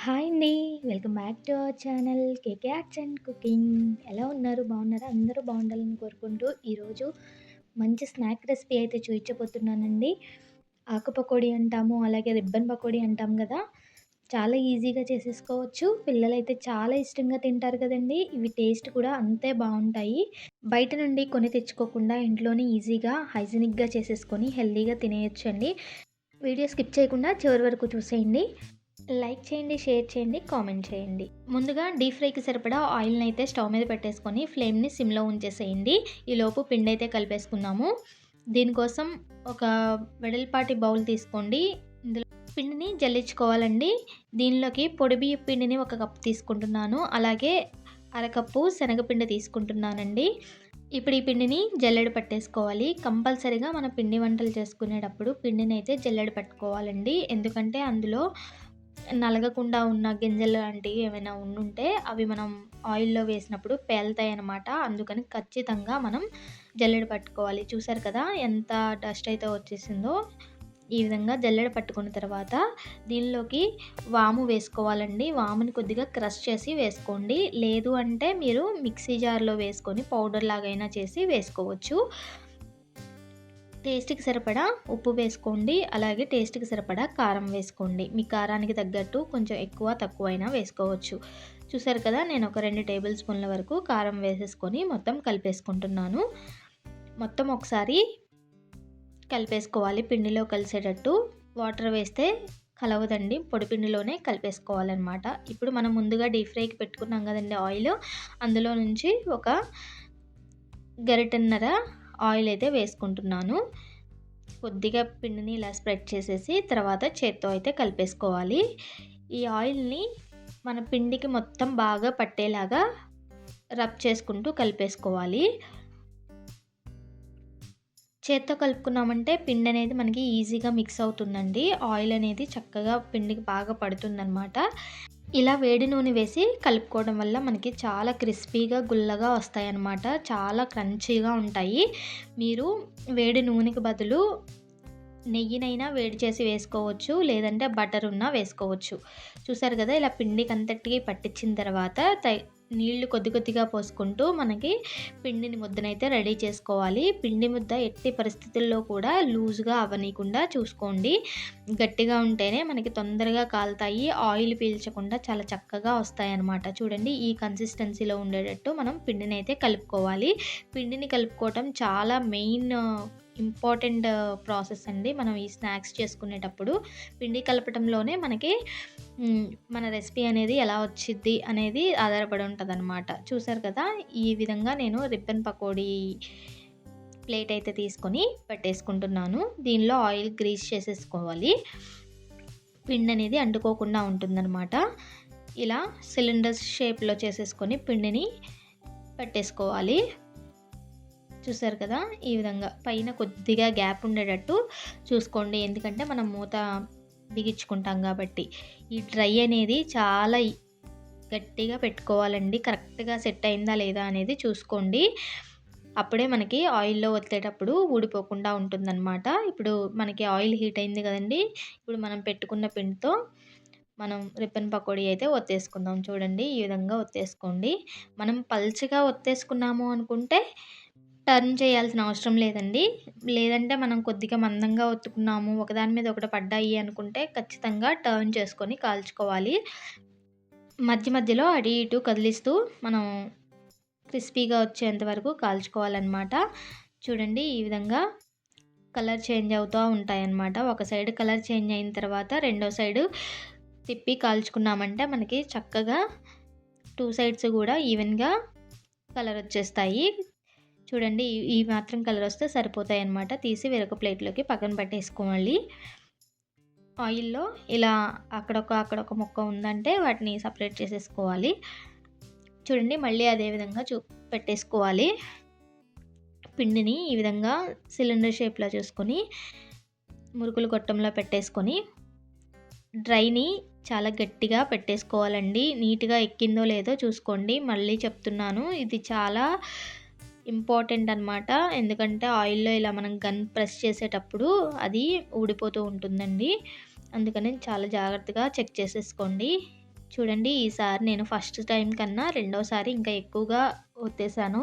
Hi అండి. Welcome back to our channel KK arts and cooking. ఎలా ఉన్నారు? బాగున్నారా? అందరూ బాగుండాలని కోరుకుంటూ ఈరోజు మంచి స్నాక్ రెసిపీ అయితే చూయించబోతున్నానండి. ఆకు పకోడీ అంటాము, అలాగే రిబ్బన్ పకోడీ అంటాం గదా! చాలా ఈజీగా చేసేసుకోవచ్చు. పిల్లలైతే చాలా ఇష్టంగా తింటారు కదండీ! ఇవి టేస్ట్ కూడా అంతే బావుంటాయి. బయట నుండి కొని తెచ్చుకోకుండా ఇంట్లోనే ఈజీగా, హైజీనిక్‌గా చేసేసుకొని హెల్తీగా తినేయొచ్చండి. వీడియో స్కిప్ చేయకుండా చివరి వరకు చూసేయండి. లైక్ చేయండి, షేర్ చేయండి, కామెంట్ చేయండి. ముందుగా డీప్ ఫ్రైకి సరిపడా ఆయిల్‌ని అయితే స్టవ్ మీద పెట్టేసుకొని ఫ్లేమ్‌ని సిమ్‌లో ఉంచేసేయండి. ఈలోపు పిండైతే కలిపేసుకుందాము. దీనికోసం ఒక వెడల్పాటి బౌల్ తీసుకోండి. ఇందులో పిండిని జల్లించుకోవాలండి. దీనిలోకి పొడి బియ్యపు పిండిని ఒక కప్పు తీసుకుంటున్నాను. అలాగే అరకప్పు శనగపిండి తీసుకుంటున్నానండి. ఇప్పుడు ఈ పిండిని జల్లెడ పట్టేసుకోవాలి. కంపల్సరీగా మన పిండి వంటలు చేసుకునేటప్పుడు పిండినైతే జల్లెడ పట్టుకోవాలండి. ఎందుకంటే అందులో నలగకుండా ఉన్న గింజలు లాంటివి ఏమైనా ఉండుంటే అవి మనం ఆయిల్‌లో వేసినప్పుడు పేలుతాయన్నమాట. అందుకని ఖచ్చితంగా మనం జల్లెడ పట్టుకోవాలి. చూసారు కదా! ఎంత డస్ట్ అయితే వచ్చేసిందో. ఈ విధంగా జల్లెడ పట్టుకున్న తర్వాత దీనిలోకి వాము వేసుకోవాలండి. వాముని కొద్దిగా క్రష్ చేసి వేసుకోండి. లేదు అంటే మీరు మిక్సీ జార్‌లో వేసుకొని పౌడర్ లాగైనా చేసి వేసుకోవచ్చు. టేస్ట్‌కి సరిపడా ఉప్పు వేసుకోండి. అలాగే టేస్ట్‌కి సరిపడా కారం వేసుకోండి. మీ కారానికి తగ్గట్టు కొంచెం ఎక్కువ, తక్కువైనా వేసుకోవచ్చు. చూసారు కదా! నేను ఒక 2 టేబుల్ స్పూన్ల వరకు కారం వేసేసుకొని మొత్తం కలిపేసుకుంటున్నాను. మొత్తం ఒకసారి కలిపేసుకోవాలి పిండిలో కలిసేటట్టు. వాటర్ వేస్తే కలవదండి. పొడి పిండిలోనే కలిపేసుకోవాలనమాట. ఇప్పుడు మనం ముందుగా డీప్ ఫ్రైకి పెట్టుకున్నాం కదండీ ఆయిల్. అందులో నుంచి ఒక గరిటెన్నర ఆయిల్ అయితే వేసుకుంటున్నాను. కొద్దిగా పిండిని ఇలా స్ప్రెడ్ చేసేసి తర్వాత చేత్తో అయితే కలిపేసుకోవాలి. ఈ ఆయిల్‌ని మన పిండికి మొత్తం బాగా పట్టేలాగా రబ్ చేసుకుంటూ కలిపేసుకోవాలి. చేత్తో కలుపుకున్నామంటే పిండి అనేది మనకి ఈజీగా మిక్స్ అవుతుందండి. ఆయిల్ అనేది చక్కగా పిండికి బాగా పడుతుందనమాట. ఇలా వేడి నూనె వేసి కలుపుకోవడం వల్ల మనకి చాలా క్రిస్పీగా, గుల్లగా వస్తాయన్నమాట. చాలా క్రంచీగా ఉంటాయి. మీరు వేడి నూనెకి బదులు నెయ్యినైనా వేడి చేసి వేసుకోవచ్చు. లేదంటే బటర్ ఉన్నా వేసుకోవచ్చు. చూసారు కదా! ఇలా పిండికంతటికి పట్టించిన తర్వాత నీళ్లు కొద్ది కొద్దిగా పోసుకుంటూ మనకి పిండిని ముద్దనైతే రెడీ చేసుకోవాలి. పిండి ముద్ద ఎట్టి పరిస్థితుల్లో కూడా లూజ్‌గా అవ్వనీయకుండా చూసుకోండి. గట్టిగా ఉంటేనే మనకి తొందరగా కాలుతాయి. ఆయిల్ పీల్చకుండా చాలా చక్కగా వస్తాయన్నమాట. చూడండి ఈ కన్సిస్టెన్సీలో ఉండేటట్టు మనం పిండినైతే కలుపుకోవాలి. పిండిని కలుపుకోవటం చాలా ఇంపార్టెంట్ ప్రాసెస్ అండి. మనం ఈ స్నాక్స్ చేసుకునేటప్పుడు పిండి కలపటంలోనే మనకి మన రెసిపీ అనేది ఎలా వచ్చిద్ది అనేది ఆధారపడి ఉంటదనమాట. చూసారు కదా! ఈ విధంగా నేను రిబ్బన్ పకోడీ ప్లేట్ అయితే తీసుకొని పెట్టేసుకుంటున్నాను. దీనిలో ఆయిల్ గ్రీస్ చేసేసుకోవాలి. పిండి అనేది అంటుకోకుండా ఉంటుందనమాట. ఇలా సిలిండర్ షేప్‌లో చేసేసుకొని పిండిని పెట్టేసుకోవాలి. చూసారు కదా! ఈ విధంగా పైన కొద్దిగా గ్యాప్ ఉండేటట్టు చూసుకోండి. ఎందుకంటే మనం మూత బిగించుకుంటాం కాబట్టి. ఈ డ్రై అనేది చాలా గట్టిగా పెట్టుకోవాలండి. కరెక్ట్‌గా సెట్ అయిందా లేదా అనేది చూసుకోండి. అప్పుడే మనకి ఆయిల్‌లో ఒత్తేటప్పుడు ఊడిపోకుండా ఉంటుందన్నమాట. ఇప్పుడు మనకి ఆయిల్ హీట్ అయింది కదండీ! ఇప్పుడు మనం పెట్టుకున్న పిండితో మనం రిబ్బన్ పకోడీ అయితే ఒత్తేసుకుందాం. చూడండి ఈ విధంగా ఒత్తేసుకోండి. మనం పల్చగా ఒత్తేసుకున్నాము అనుకుంటే టర్న్ చేయాల్సిన అవసరం లేదండి. లేదంటే మనం కొద్దిగా మందంగా ఒత్తుకున్నాము, ఒకదాని మీద ఒకటి పడ్డాయి అనుకుంటే ఖచ్చితంగా టర్న్ చేసుకొని కాల్చుకోవాలి. మధ్య మధ్యలో అటు ఇటు కదిలిస్తూ మనం క్రిస్పీగా వచ్చేంత వరకు కాల్చుకోవాలన్నమాట. చూడండి ఈ విధంగా కలర్ చేంజ్ అవుతూ ఉంటాయన్నమాట. ఒక సైడ్ కలర్ చేంజ్ అయిన తర్వాత రెండో సైడు తిప్పి కాల్చుకున్నామంటే మనకి చక్కగా 2 సైడ్స్ కూడా ఈవెన్‌గా కలర్ వచ్చేస్తాయి. చూడండి ఈ మాత్రం కలర్ వస్తే సరిపోతాయన్నమాట. తీసి వేరొక ప్లేట్‌లోకి పక్కన పెట్టేసుకోవాలి. ఆయిల్‌లో ఇలా అక్కడొక ముక్క ఉందంటే వాటిని సెపరేట్ చేసేసుకోవాలి. చూడండి మళ్ళీ అదే విధంగా పెట్టేసుకోవాలి. పిండిని ఈ విధంగా సిలిండర్ షేప్‌లో చేసుకొని మురుకులు గొట్టంలో పెట్టేసుకొని డ్రైని చాలా గట్టిగా పెట్టేసుకోవాలండి. నీట్‌గా ఎక్కిందో లేదో చూసుకోండి. మళ్ళీ చెప్తున్నాను ఇది చాలా ఇంపార్టెంట్ అనమాట. ఎందుకంటే ఆయిల్‌లో ఇలా మనం గన్ ప్రెస్ చేసేటప్పుడు అది ఊడిపోతూ ఉంటుందండి. అందుకని చాలా జాగ్రత్తగా చెక్ చేసేసుకోండి. చూడండి ఈసారి నేను ఫస్ట్ టైం కన్నా రెండోసారి ఇంకా ఎక్కువగా ఒత్తేసాను.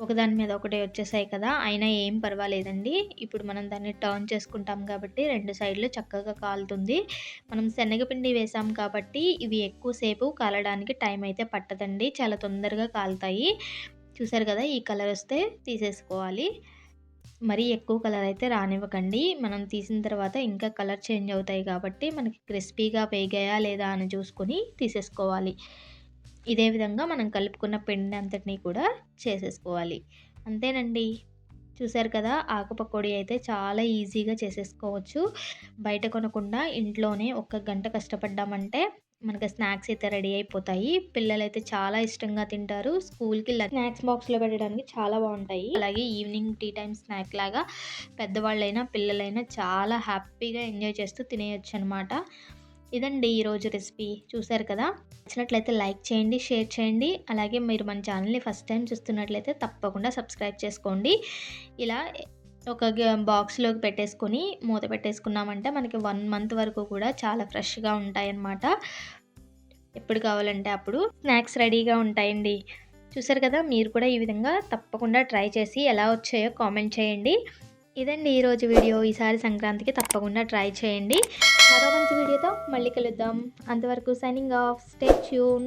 ఒకదాని మీద ఒకటే వచ్చేసాయి కదా! అయినా ఏం పర్వాలేదండి. ఇప్పుడు మనం దాన్ని టర్న్ చేసుకుంటాం కాబట్టి 2 సైడ్‌లు చక్కగా కాలుతుంది. మనం శనగపిండి వేసాం కాబట్టి ఇవి ఎక్కువ సేపు కాలడానికి టైం అయితే పట్టదండి. చాలా తొందరగా కాలుతాయి. చూసారు కదా! ఈ కలర్ వస్తే తీసేసుకోవాలి. మరీ ఎక్కువ కలర్ అయితే రానివ్వకండి. మనం తీసిన తర్వాత ఇంకా కలర్ చేంజ్ అవుతాయి కాబట్టి మనకి క్రిస్పీగా వేగాయా లేదా అని చూసుకొని తీసేసుకోవాలి. ఇదే విధంగా మనం కలుపుకున్న పిండి అంతటిని కూడా చేసేసుకోవాలి. అంతేనండి. చూసారు కదా! ఆకు పకోడీ అయితే చాలా ఈజీగా చేసేసుకోవచ్చు. బయట కొనకుండా ఇంట్లోనే ఒక గంట కష్టపడ్డామంటే మనకి స్నాక్స్ అయితే రెడీ అయిపోతాయి. పిల్లలైతే చాలా ఇష్టంగా తింటారు. స్కూల్‌కి స్నాక్స్ బాక్స్‌లో పెట్టడానికి చాలా బావుంటాయి. అలాగే ఈవినింగ్ టీ టైమ్ స్నాక్ లాగా పెద్దవాళ్ళైనా, పిల్లలైనా చాలా హ్యాపీగా ఎంజాయ్ చేస్తూ తినేయొచ్చనమాట. ఇదండి ఈరోజు రెసిపీ. చూసారు కదా! నచ్చినట్లయితే లైక్ చేయండి, షేర్ చేయండి. అలాగే మీరు మన ఛానల్‌ని ఫస్ట్ టైం చూస్తున్నట్లయితే తప్పకుండా సబ్స్క్రైబ్ చేసుకోండి. ఇలా ఒక బాక్స్‌లోకి పెట్టేసుకొని మూత పెట్టేసుకున్నామంటే మనకి 1 మంత్ వరకు కూడా చాలా ఫ్రెష్‌గా ఉంటాయన్నమాట. ఎప్పుడు కావాలంటే అప్పుడు స్నాక్స్ రెడీగా ఉంటాయండి. చూసారు కదా! మీరు కూడా ఈ విధంగా తప్పకుండా ట్రై చేసి ఎలా వచ్చాయో కామెంట్ చేయండి. ఇదండి ఈరోజు వీడియో. ఈసారి సంక్రాంతికి తప్పకుండా ట్రై చేయండి. మరో మంచి వీడియోతో మళ్ళీ కలుద్దాం. అంతవరకు సైనింగ్ ఆఫ్. Stay tune.